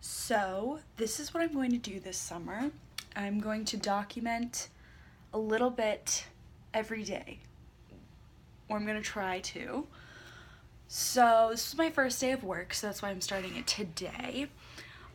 So, this is what I'm going to do this summer. I'm going to document a little bit every day, or I'm going to try to. So, this is my first day of work, so that's why I'm starting it today.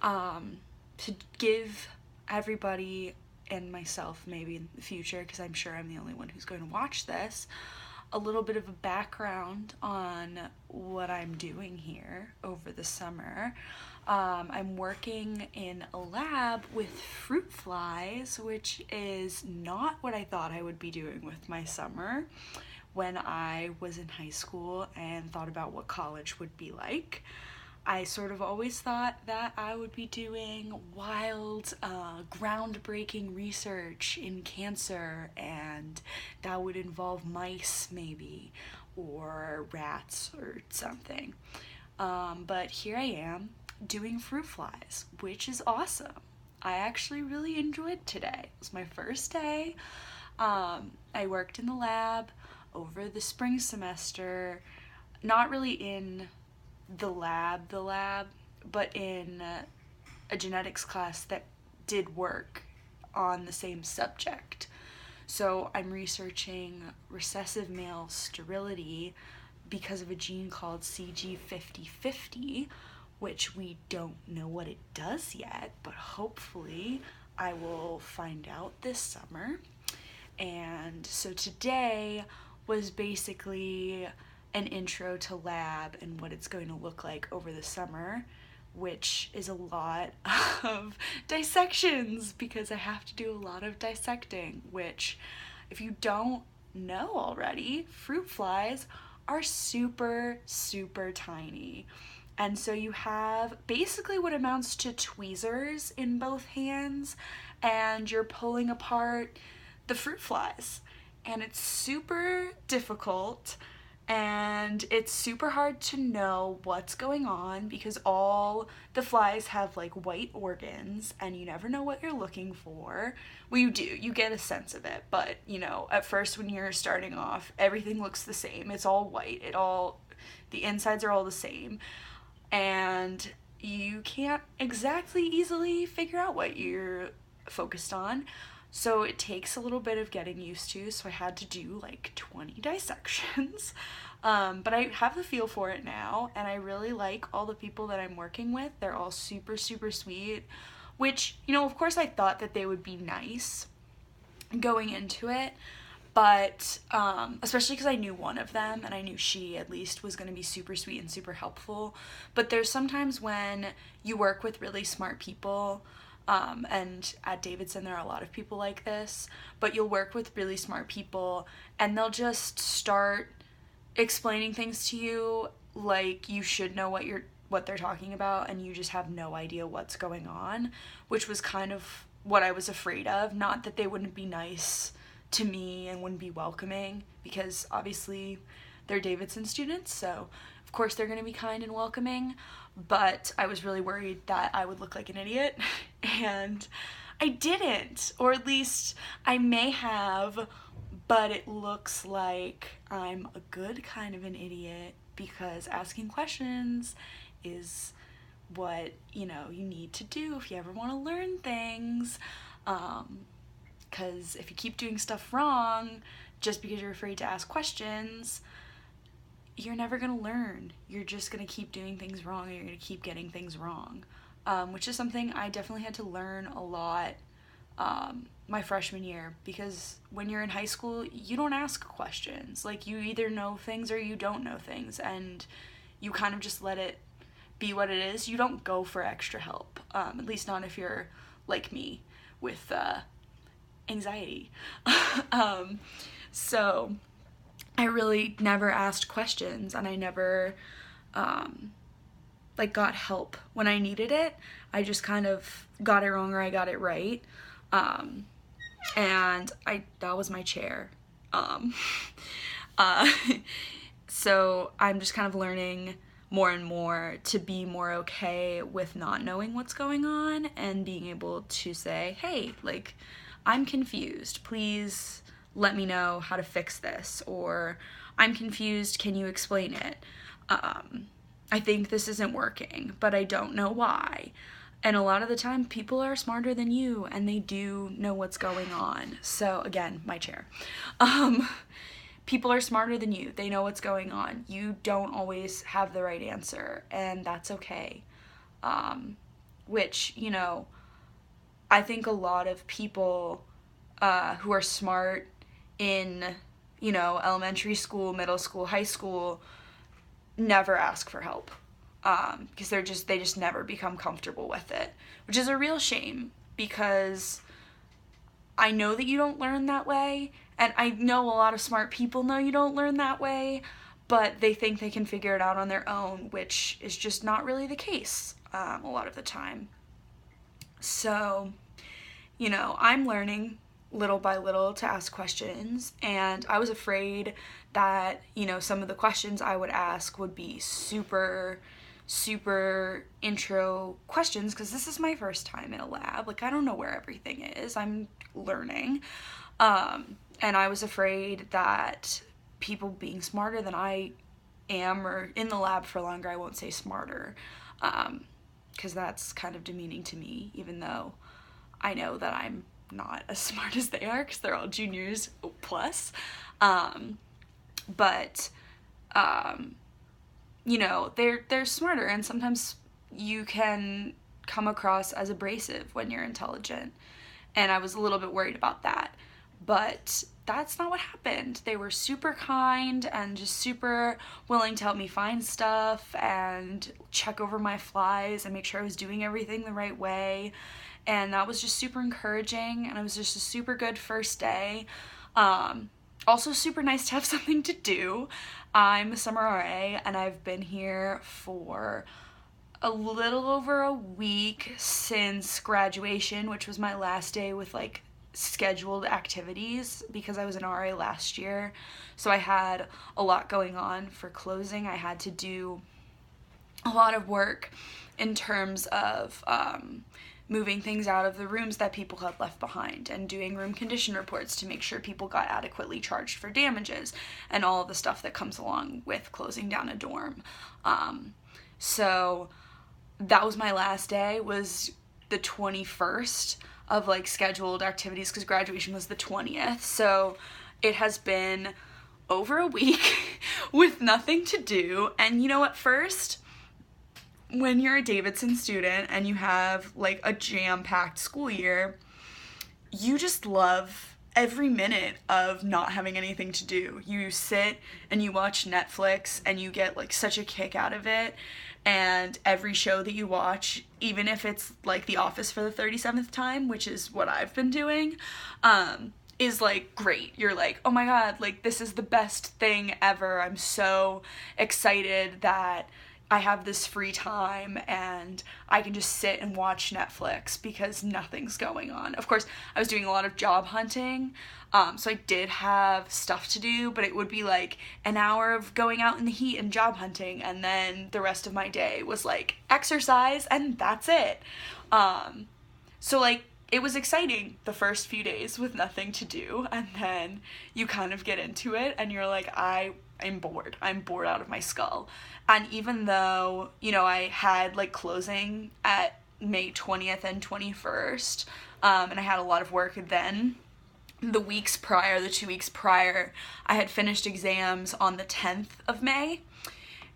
To give everybody and myself, maybe in the future, because I'm sure I'm the only one who's going to watch this, a little bit of a background on what I'm doing here over the summer. I'm working in a lab with fruit flies, which is not what I thought I would be doing with my summer when I was in high school and thought about what college would be like. I sort of always thought that I would be doing wild, groundbreaking research in cancer, and that would involve mice, maybe, or rats, or something. But here I am doing fruit flies, which is awesome. I actually really enjoyed today. It was my first day. I worked in the lab over the spring semester, not really in the lab, but in a genetics class that did work on the same subject. So I'm researching recessive male sterility because of a gene called CG5050, which we don't know what it does yet, but hopefully I will find out this summer. And so today was basically an intro to lab and what it's going to look like over the summer, which is a lot of dissections because I have to do a lot of dissecting, which, if you don't know already, fruit flies are super, super tiny. And so you have basically what amounts to tweezers in both hands, and you're pulling apart the fruit flies. And it's super difficult, and it's super hard to know what's going on because all the flies have like white organs and you never know what you're looking for. Well, you get a sense of it, but at first when you're starting off, everything looks the same. It's all white. The insides are all the same, and you can't exactly easily figure out what you're focused on. So it takes a little bit of getting used to, so I had to do like 20 dissections. But I have the feel for it now, and I really like all the people that I'm working with. They're all super, super sweet, which, of course I thought that they would be nice going into it, but especially because I knew one of them, and I knew she at least was going to be super sweet and super helpful. But there's sometimes when you work with really smart people, and at Davidson there are a lot of people like this, but you'll work with really smart people and they'll just start explaining things to you like you should know what they're talking about, and you just have no idea what's going on, which was kind of what I was afraid of. Not that they wouldn't be nice to me and wouldn't be welcoming, because obviously they're Davidson students, so of course they're going to be kind and welcoming, but I was really worried that I would look like an idiot, and I didn't, or at least I may have, but it looks like I'm a good kind of an idiot because asking questions is what, you need to do if you ever want to learn things. Because if you keep doing stuff wrong just because you're afraid to ask questions, you're never going to learn. You're just going to keep doing things wrong, and you're going to keep getting things wrong, which is something I definitely had to learn a lot my freshman year, because when you're in high school, you don't ask questions. Like, you either know things or you don't know things, and you kind of just let it be what it is. You don't go for extra help, at least not if you're like me with anxiety. So I really never asked questions, and I never got help when I needed it. I just kind of got it wrong or I got it right. And that was my chair. So I'm just kind of learning more and more to be more okay with not knowing what's going on and being able to say, hey, I'm confused. Please let me know how to fix this. Or, I'm confused. Can you explain it? I think this isn't working, but I don't know why. And a lot of the time, people are smarter than you, and they do know what's going on. So, again, my chair. People are smarter than you. They know what's going on. You don't always have the right answer, and that's okay. Which, you know, I think a lot of people who are smart in, you know, elementary school, middle school, high school, never ask for help. Because they just never become comfortable with it, which is a real shame, because I know that you don't learn that way, and I know a lot of smart people know you don't learn that way, but they think they can figure it out on their own, which is just not really the case a lot of the time. So, you know, I'm learning little by little to ask questions, and I was afraid that, you know, some of the questions I would ask would be super intro questions, because this is my first time in a lab. Like, I don't know where everything is. I'm learning. And I was afraid that people being smarter than I am, or in the lab for longer, I won't say smarter, because that's kind of demeaning to me, even though I know that I'm not as smart as they are, because they're all juniors plus. You know, they're smarter, and sometimes you can come across as abrasive when you're intelligent, and I was a little bit worried about that, but that's not what happened. They were super kind and just super willing to help me find stuff and check over my flies and make sure I was doing everything the right way, and that was just super encouraging, and it was just a super good first day. Also super nice to have something to do. I'm a summer RA, and I've been here for a little over a week since graduation, which was my last day with like scheduled activities, because I was an RA last year. So I had a lot going on for closing. I had to do a lot of work in terms of moving things out of the rooms that people had left behind, and doing room condition reports to make sure people got adequately charged for damages, and all of the stuff that comes along with closing down a dorm. So that was my last day, was the 21st of like scheduled activities, because graduation was the 20th. So it has been over a week with nothing to do. And you know, at first, when you're a Davidson student and you have like a jam-packed school year, you just love every minute of not having anything to do. You sit and you watch Netflix, and you get like such a kick out of it. And every show that you watch, even if it's like The Office for the 37th time, which is what I've been doing, is like great. You're like, oh my god, like this is the best thing ever. I'm so excited that I have this free time and I can just sit and watch Netflix because nothing's going on. Of course, I was doing a lot of job hunting, so I did have stuff to do, but it would be like an hour of going out in the heat and job hunting, and then the rest of my day was like exercise, and that's it. So like, it was exciting the first few days with nothing to do, and then you kind of get into it and you're like, I'm bored. I'm bored out of my skull. And even though, you know, I had like closing at May 20th and 21st, and I had a lot of work then, the 2 weeks prior, I had finished exams on the 10th of May,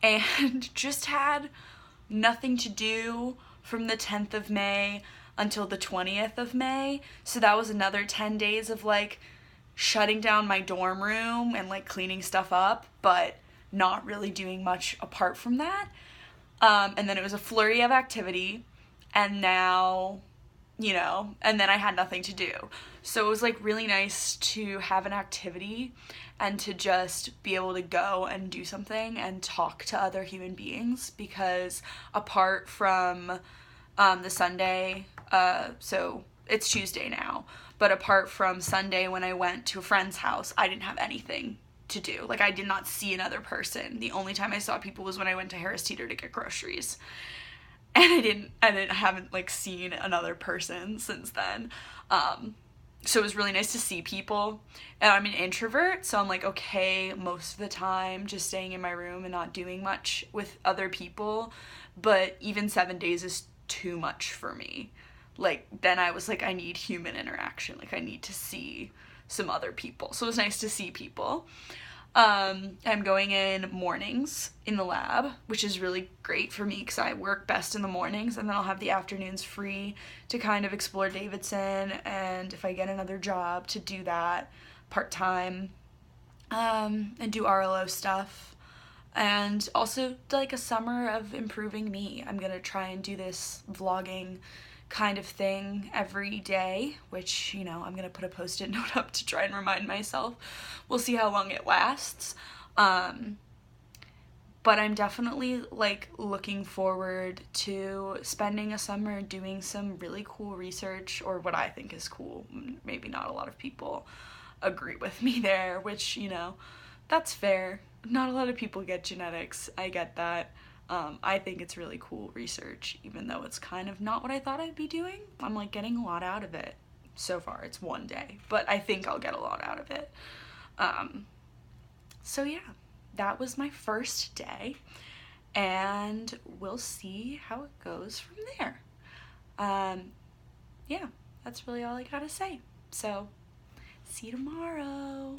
and just had nothing to do from the 10th of May until the 20th of May. So that was another 10 days of like shutting down my dorm room and like cleaning stuff up, but not really doing much apart from that. And then it was a flurry of activity, and now, you know, and then I had nothing to do. So it was like really nice to have an activity and to just be able to go and do something and talk to other human beings, because apart from the Sunday, so it's Tuesday now, but apart from Sunday when I went to a friend's house, I didn't have anything to do. Like, I did not see another person. The only time I saw people was when I went to Harris Teeter to get groceries. And I haven't like seen another person since then. So it was really nice to see people. And I'm an introvert, so I'm like, okay, most of the time just staying in my room and not doing much with other people. But even 7 days is too much for me. Like, then I was like, I need human interaction. Like, I need to see some other people. So it was nice to see people. I'm going in mornings in the lab, which is really great for me because I work best in the mornings, and then I'll have the afternoons free to kind of explore Davidson, and if I get another job, to do that part-time, and do RLO stuff. And also, like, a summer of improving me. I'm gonna try and do this vlogging kind of thing every day, which, you know, I'm gonna put a post-it note up to try and remind myself. We'll see how long it lasts. But I'm definitely, like, looking forward to spending a summer doing some really cool research, or what I think is cool. Maybe not a lot of people agree with me there, which, you know, that's fair. Not a lot of people get genetics. I get that. I think it's really cool research, even though it's kind of not what I thought I'd be doing. I'm, like, getting a lot out of it. So far, it's one day, but I think I'll get a lot out of it. So yeah, that was my first day, and we'll see how it goes from there. Yeah, that's really all I gotta say. So, see you tomorrow.